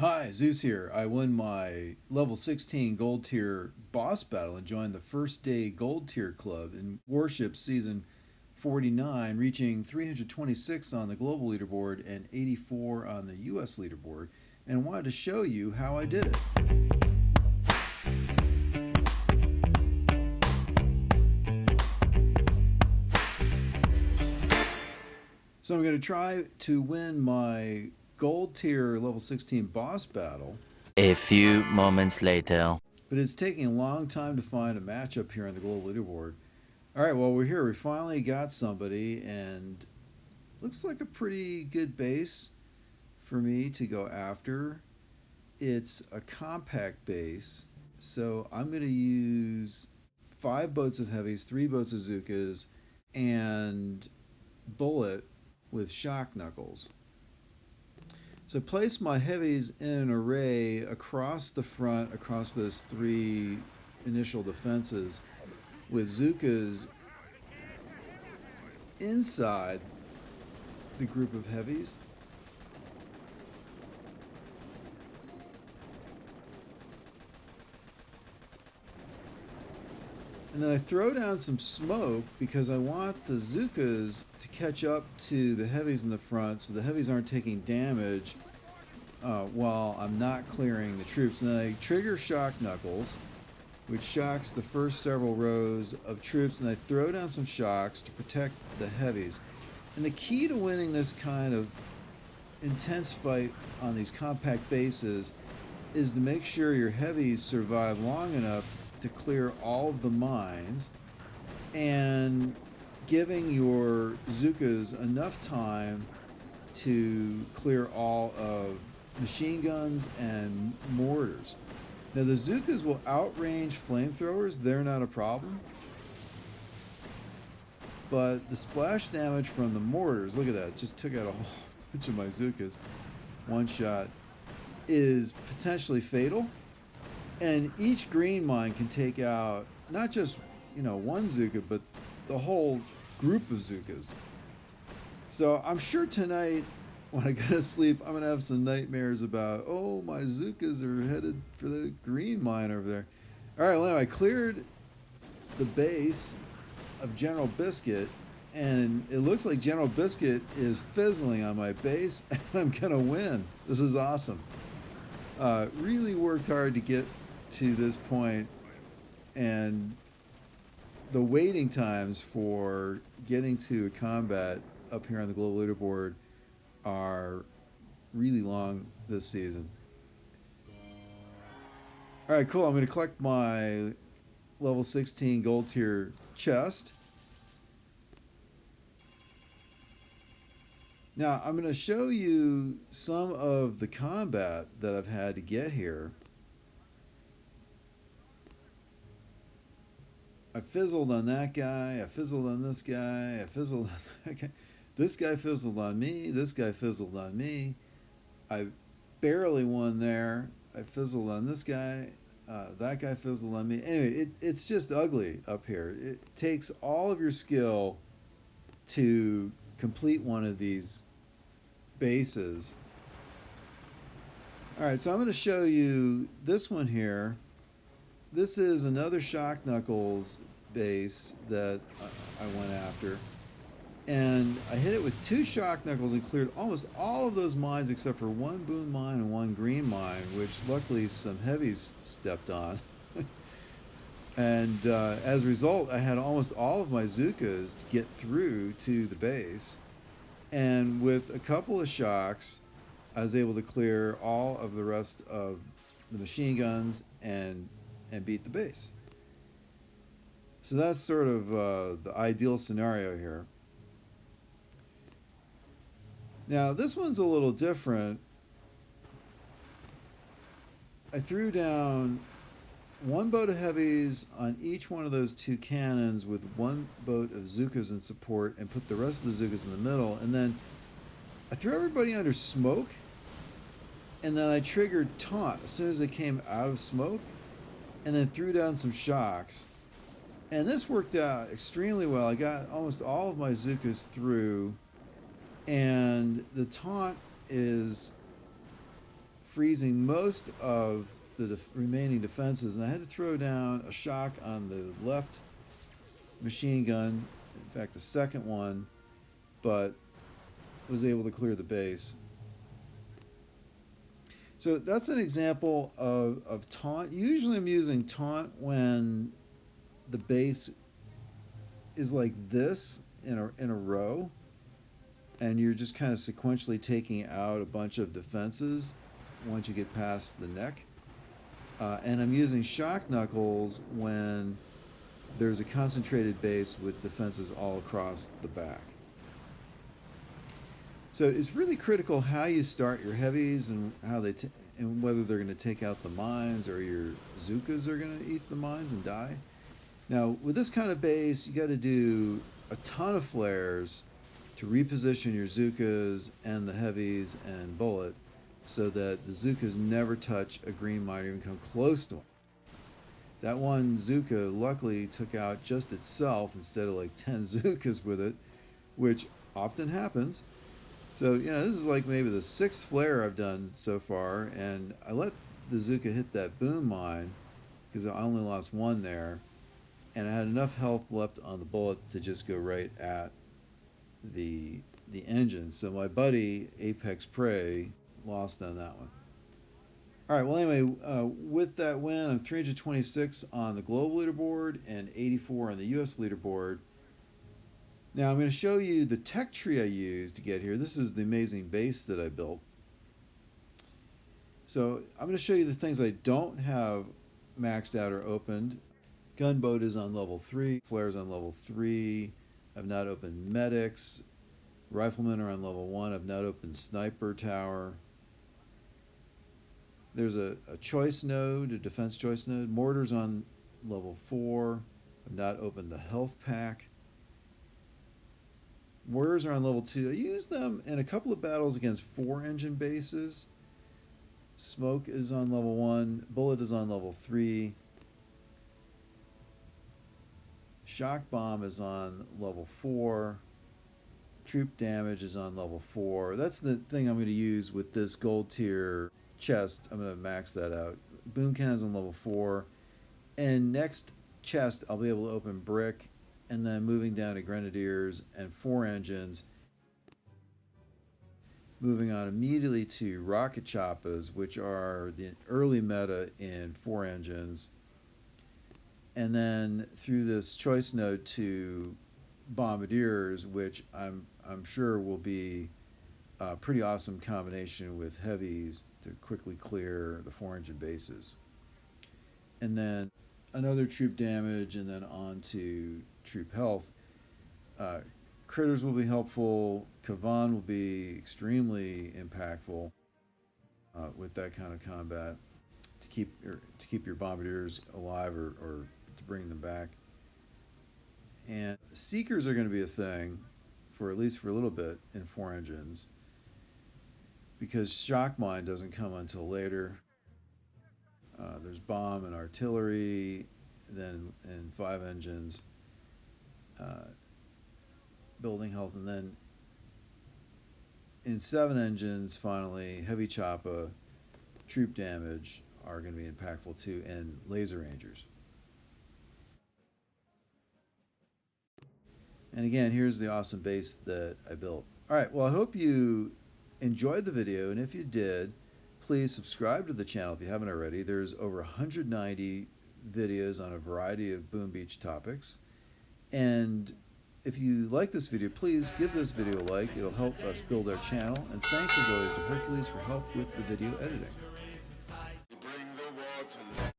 Hi, Zeus here. I won my level 16 gold tier boss battle and joined the first day gold tier club in Warships season 49, reaching 326 on the global leaderboard and 84 on the US leaderboard, and wanted to show you how I did it. So I'm going to try to win my gold tier level 16 boss battle. A few moments later. But it's taking a long time to find a matchup here on the global leaderboard. All right, well, we're here. We finally got somebody, and looks like a pretty good base for me to go after. It's a compact base, so I'm going to use 5 boats of heavies, 3 boats of Zookas, and Bullit with shock knuckles. So I place my heavies in an array across the front, across those 3 initial defenses, with Zookas inside the group of heavies. And then I throw down some smoke because I want the Zookas to catch up to the heavies in the front so the heavies aren't taking damage while I'm not clearing the troops. And then I trigger shock knuckles, which shocks the first several rows of troops, and I throw down some shocks to protect the heavies. And the key to winning this kind of intense fight on these compact bases is to make sure your heavies survive long enough to clear all of the mines, and giving your Zookas enough time to clear all of machine guns and mortars. Now the Zookas will outrange flamethrowers, they're not a problem. But the splash damage from the mortars, look at that, just took out a whole bunch of my Zookas. One shot is potentially fatal. And each green mine can take out not just, one Zooka, but the whole group of Zookas. So I'm sure tonight, when I go to sleep, I'm going to have some nightmares about, oh, my Zookas are headed for the green mine over there. All right, well, I cleared the base of General Biscuit, and it looks like General Biscuit is fizzling on my base, and I'm going to win. This is awesome. Really worked hard to get to this point, and the waiting times for getting to a combat up here on the global leaderboard are really long this season. All right, cool. I'm going to collect my level 16 gold tier chest. Now, I'm going to show you some of the combat that I've had to get here. I fizzled on that guy, I fizzled on this guy, I fizzled on that guy. This guy fizzled on me, this guy fizzled on me. I barely won there. I fizzled on this guy, that guy fizzled on me. Anyway, it's just ugly up here. It takes all of your skill to complete one of these bases. All right, so I'm going to show you this one here. This is another shock knuckles base that I went after, and I hit it with 2 shock knuckles and cleared almost all of those mines except for 1 boom mine and 1 green mine, which luckily some heavies stepped on. And as a result, I had almost all of my Zookas get through to the base, and with a couple of shocks I was able to clear all of the rest of the machine guns and beat the base. So that's sort of the ideal scenario here. Now this one's a little different. I threw down 1 boat of heavies on each one of those 2 cannons with 1 boat of Zookas in support, and put the rest of the Zookas in the middle, and then I threw everybody under smoke, and then I triggered Taunt as soon as they came out of smoke, and then threw down some shocks. And this worked out extremely well. I got almost all of my Zookas through, and the Taunt is freezing most of the remaining defenses, and I had to throw down a shock on the left machine gun, in fact, the second one, but was able to clear the base. So that's an example of taunt. Usually I'm using taunt when the base is like this in a row, and you're just kind of sequentially taking out a bunch of defenses once you get past the neck. And I'm using shock knuckles when there's a concentrated base with defenses all across the back. So it's really critical how you start your heavies and how they and whether they're going to take out the mines or your Zookas are going to eat the mines and die. Now with this kind of base, you got to do a ton of flares to reposition your Zookas and the heavies and Bullit, so that the Zookas never touch a green mine or even come close to them. That one Zooka luckily took out just itself instead of like 10 Zookas with it, which often happens. So, you know, this is like maybe the 6th flare I've done so far, and I let the Zooka hit that boom mine because I only lost one there, and I had enough health left on the Bullit to just go right at the engine. So my buddy Apex Prey lost on that one. All right, well, anyway, with that win, I'm 326 on the global leaderboard and 84 on the US leaderboard. Now I'm going to show you the tech tree I used to get here. This is the amazing base that I built. So I'm going to show you the things I don't have maxed out or opened. Gunboat is on level 3, flares on level 3. I've not opened medics. Riflemen are on level 1. I've not opened sniper tower. There's a choice node, a defense choice node. Mortars on level 4. I've not opened the health pack. Mortars are on level 2. I use them in a couple of battles against 4-engine bases. Smoke is on level 1. Bullet is on level 3. Shock bomb is on level 4. Troop damage is on level 4. That's the thing I'm going to use with this gold tier chest. I'm going to max that out. Boom cannon's on level 4. And next chest, I'll be able to open brick, and then moving down to grenadiers and 4 engines. Moving on immediately to rocket choppas, which are the early meta in 4 engines. And then through this choice node to bombardiers, which I'm sure will be a pretty awesome combination with heavies to quickly clear the 4-engine bases. And then another troop damage, and then on to troop health. Critters will be helpful. Kavan will be extremely impactful with that kind of combat to keep your bombardiers alive or to bring them back. And seekers are going to be a thing for at least for a little bit in 4 engines, because shock mine doesn't come until later. There's bomb and artillery, then in 5 engines, building health, and then in 7 engines, finally, heavy choppa, troop damage are going to be impactful too, and laser rangers. And again, here's the awesome base that I built. All right, well, I hope you enjoyed the video, and if you did, please subscribe to the channel if you haven't already. There's over 190 videos on a variety of Boom Beach topics. And if you like this video, please give this video a like. It'll help us build our channel. And thanks as always to Hercules for help with the video editing.